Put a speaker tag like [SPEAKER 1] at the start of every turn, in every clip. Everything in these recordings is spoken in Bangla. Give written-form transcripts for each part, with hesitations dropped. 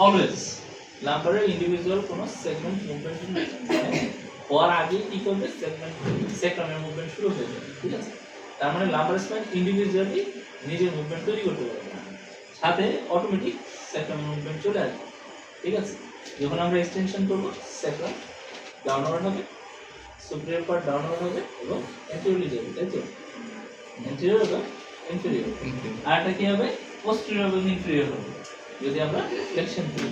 [SPEAKER 1] অলওয়েজ লাম্বারের ইন্ডিভিজুয়াল কোনো সেগমেন্ট মুভমেন্ট হওয়ার আগে কি করবে সেক্রামের মুভমেন্ট শুরু হয়ে যাবে, ঠিক আছে? তার মানে লাম্বার স্পাইন ইন্ডিভিজুয়ালি নিজের মুভমেন্ট তৈরি করতে পারবে না, সাথে অটোমেটিক সেক্রাম মুভমেন্ট চলে আসবে, ঠিক আছে? যখন আমরা এক্সটেনশন করব সেক্রাম ডাউনওয়ার্ড হবে, সুপিরিয়র পার্ট ডাউনওয়ার্ড হবে এবং অ্যান্টেরিয়রলি যাবে, তাই তো? অ্যান্টেরিয়র এবং ইনফেরিয়র। আর এটা কি হবে? পোস্টেরিয়র এবং ইনফেরিয়র হবে যদি আমরা ফ্লেকশন করি।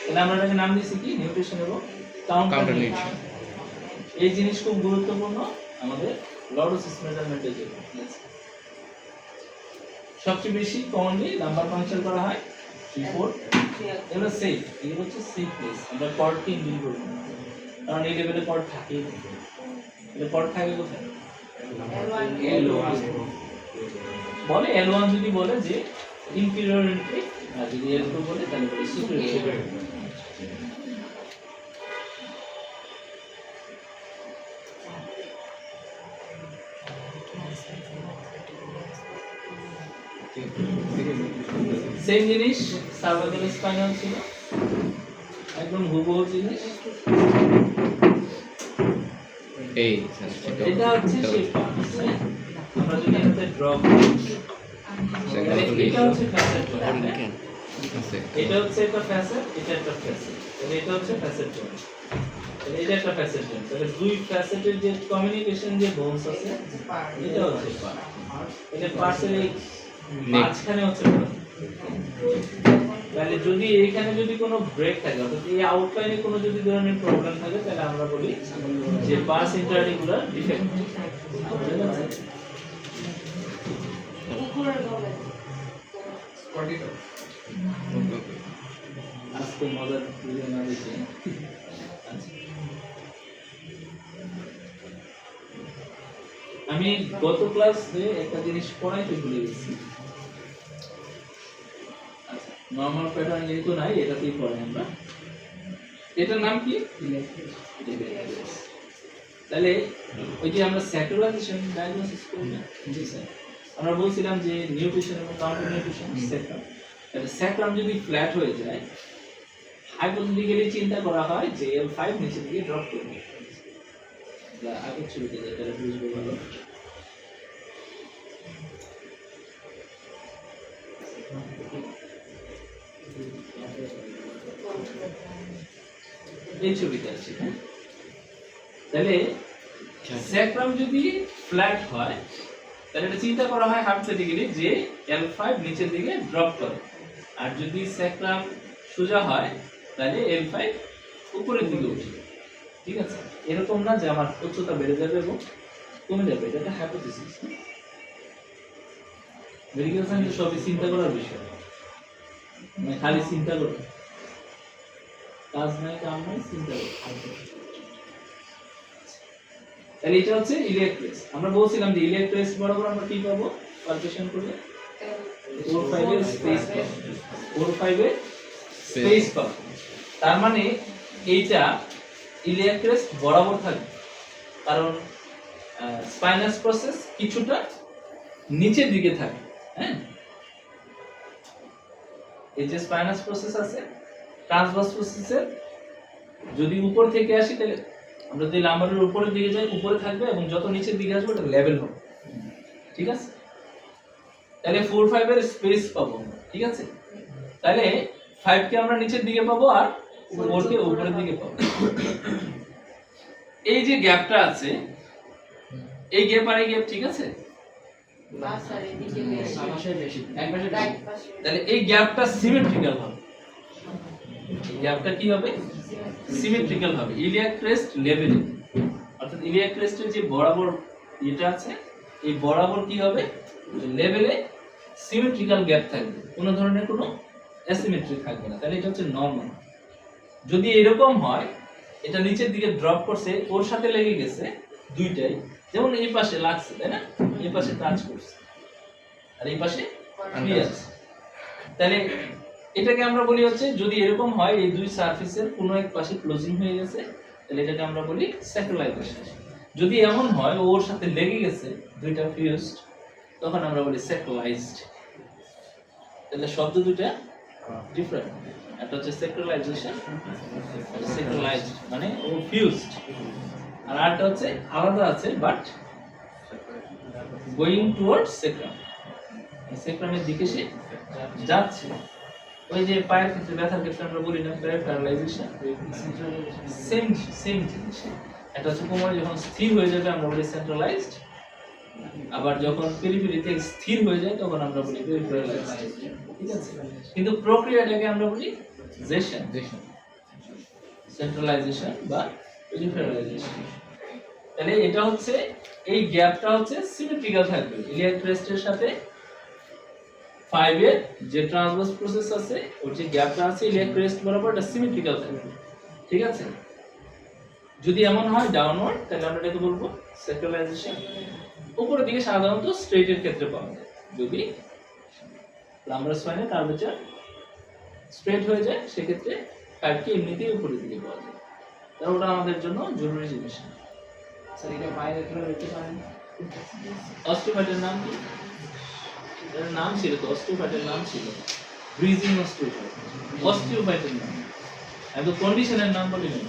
[SPEAKER 1] তাহলে আমরা এটাকে নাম দিয়েছি কি? নিউট্রিশন এবং কাউন্টার নিউট্রিশন। এই জিনিস খুব গুরুত্বপূর্ণ আমাদের লর্ডোসিস মেজারমেন্টের জন্য। সবচেয়ে বেশি কমনলি নাম্বার ফাংশন করা হয় 3 4। এগুলো সেফ, এগুলো হচ্ছে সেফ প্লেস। আমরা কর্ডকে ইনডিউস করব না, কারণ এই লেভেলে কর্ড থাকেই না। এটা কর্ড থাকে কোথায়? L1 বলে। L1 যদি বলে যে ইনফেরিয়র এন্ট্রি, আর যদি L2 বলে তাহলে বলে সুপিরিয়র। সেম জিনিস সার্ভাইকাল স্পাইনাল ছিল, একদম হুবহু জিনিস। এটা হচ্ছে সেই পার্ট। আমরা যদি এটাতে ড্র করি, এটা হচ্ছে ফ্যাসেট জয়েন্ট, এটা হচ্ছে একটা ফ্যাসেট, এটা একটা ফ্যাসেট, তাহলে এটা হচ্ছে ফ্যাসেট জয়েন্ট, তাহলে এটা একটা ফ্যাসেট জয়েন্ট। তাহলে দুই ফ্যাসেটের যে কমিউনিকেশন যে বোনস আছে, এটা হচ্ছে পার্ট। এটা পার্টসের এই মাঝখানে হচ্ছে পার্ট। তাহলে যদি এখানে যদি কোনো ব্রেক থাকে, অর্থাৎ এই আউটলাইনে কোনো যদি ধরনের প্রবলেম থাকে, তাহলে আমরা বলি যে পার্স ইন্টারআর্টিকুলার ডিফেক্ট। আজকে মজার ভিডিও না দেখে আমি গত ক্লাসে একটা জিনিস পড়াইতে ভুলে গেছি। নরমাল প্যাটার্ন যেহেতু নাই, এটাতেই পড়াই আমরা। এটার নাম কি? তাহলে ওই যে আমরা স্যাক্রোলাইজেশন ডায়াগনোসিস করি না, জি স্যার, আমরা বলছিলাম যে নিউট্রিশন এবং কাউন্টার নিউট্রিশন স্যাক্রাম। তাহলে স্যাক্রাম যদি ফ্ল্যাট হয়ে যায়, হাইপোথেটিক্যালি চিন্তা করা হয় যে L5 নিচের দিকে ড্রপ করবে। আগে ছবিতে যেটা বুঝবো ভালো। এই ছবিটা আছে, তাহলে স্যাক্রাম যদি ফ্ল্যাট হয়, তাহলে এটা চিন্তা করা হয় হাইপোথেটিক্যালি যে L5 নিচের দিকে ড্রপ করে। আর যদি স্যাক্রাম সোজা হয়, তাহলে L5 উপরের দিকে উঠবে, ঠিক আছে? এরকম না যে আমার উচ্চতা বেড়ে যাবে এবং কমে যাবে, এটা একটা হাইপোথিসিস। মেডিকেল সায়েন্সে সবই চিন্তা করার বিষয়, মানে খালি চিন্তা করো, কাজ নাই কাম নাই, চিন্তা করো। তাহলে এটা হচ্ছে ইলিয়াক ক্রেস্ট। আমরা বলছিলাম যে ইলিয়াক ক্রেস্ট বরাবর আমরা কি পাবো? পালপেশন করলে 4-5 এর স্পেস পাবো, 4-5 এর স্পেস পাবো। তার মানে এইটা ইলিয়াক ক্রেস্ট বরাবর থাকবে, কারণ স্পাইনাস প্রসেস কিছুটা নিচের দিকে থাকে। হ্যাঁ, এই যে স্পাইনাস প্রসেস আছে, ট্রান্সভার্স প্রসেসের যদি উপর থেকে আসি, তাহলে আমরা যদি লাম্বারের উপরের দিকে যাই, উপরে থাকবে, এবং যত নিচের দিকে আসবে ওটা লেভেল হবে, ঠিক আছে? তাহলে 4-5 এর স্পেস পাবো, ঠিক আছে? তাহলে 5 কে আমরা নিচের দিকে পাবো আর 4 কে উপরের দিকে পাবো। এই যে গ্যাপটা আছে, এই গ্যাপ আর এই গ্যাপ, ঠিক আছে? তাহলে এই গ্যাপটা সিমেট্রিক্যাল হবে। এই গ্যাপটা কি হবে? সিমেট্রিক্যাল হবে ইলিয়াক ক্রেস্ট লেভেলে, অর্থাৎ ইলিয়াক ক্রেস্টের যে বরাবর এটা আছে, এই বরাবর কি হবে? লেভেলে সিমেট্রিক্যাল গ্যাপ থাকবে, কোনো ধরনের কোনো অ্যাসিমেট্রি থাকবে না। তাহলে এটা হচ্ছে নরমাল। যদি এরকম হয়, এটা নিচের দিকে ড্রপ করছে, ওর সাথে লেগে গেছে দুইটাই, যেমন এই পাশে লাগছে, তাই না? এই পাশে টাচ করছে আর এই পাশে ফ্রি আছে। তাহলে এটাকে আমরা বলি হচ্ছে, যদি এরকম হয় এই দুই সারফেসের কোনো এক পাশে ক্লোজিং হয়ে গেছে, তাহলে এটাকে আমরা বলি স্যাক্রোলাইজেশন। যদি এমন হয় ওর সাথে লেগে গেছে দুইটা ফিউজড, তখন আমরা বলি স্যাক্রোলাইজড। তাহলে শব্দ দুইটা ডিফারেন্ট। একটা হচ্ছে সেক্রালাইজেশন, সেক্রালাইজড মানে ও ফিউজড, আর আরেকটা হচ্ছে আলাদা আছে বাট গোয়িং টুয়ার্ডস সেক্রাম, সেক্রামের দিকে সে যাচ্ছে। ওই যে পায়ের ক্ষেত্রে ব্যথার ক্ষেত্রে আমরা বলি না প্যারালাইজেশন, সেম সেম জিনিস। এটা হচ্ছে কোমরে যখন স্থির হয়ে যাবে আমরা বলি সেন্ট্রালাইজড, আবার যখন পেরিফেরিতে স্থির হয়ে যায় তখন আমরা বলি পেরিফেরালাইজড, ঠিক আছে? কিন্তু প্রক্রিয়াটাকে আমরা বলি জেশন, সেন্ট্রালাইজেশন বা পেরিফেরালাইজেশন। তাহলে এটা হচ্ছে এই গ্যাপটা হচ্ছে সিমেট্রিক্যাল থাকবে ইলিয়াক ক্রেস্টের সাথে 5 এর যে ট্রান্সভার্স প্রসেস আছে ওর যে গ্যাপটা আছে ইলিয়াক ক্রেস্ট বরাবর এটা সিমেট্রিক্যাল থাকবে, ঠিক আছে? যদি এমন হয় ডাউনওয়ার্ড তাহলে আমরা এটাকে বলবো সেক্রালাইজেশন। উপরের দিকে সাধারণত স্ট্রেইটের ক্ষেত্রে পাওয়া যায়, যদি লাম্বার স্পাইনের কার্ভেচার স্ট্রেট হয়ে যায় সেক্ষেত্রে 5 কে এমনিতেই উপরের দিকে পাওয়া যায়, তাহলে ওটা আমাদের জন্য জরুরি জিনিস না।
[SPEAKER 2] স্যার এটা বাইরে ধরে রাখতে পারেন।
[SPEAKER 1] অস্টিওপাইটের নাম কি? এর নাম ছিল তো, অস্টিওপাইটের নাম ছিল ব্রিজিং অস্টিওপাইট, অস্টিওপাইটের নাম, আমি তো কন্ডিশনের নাম বলি না।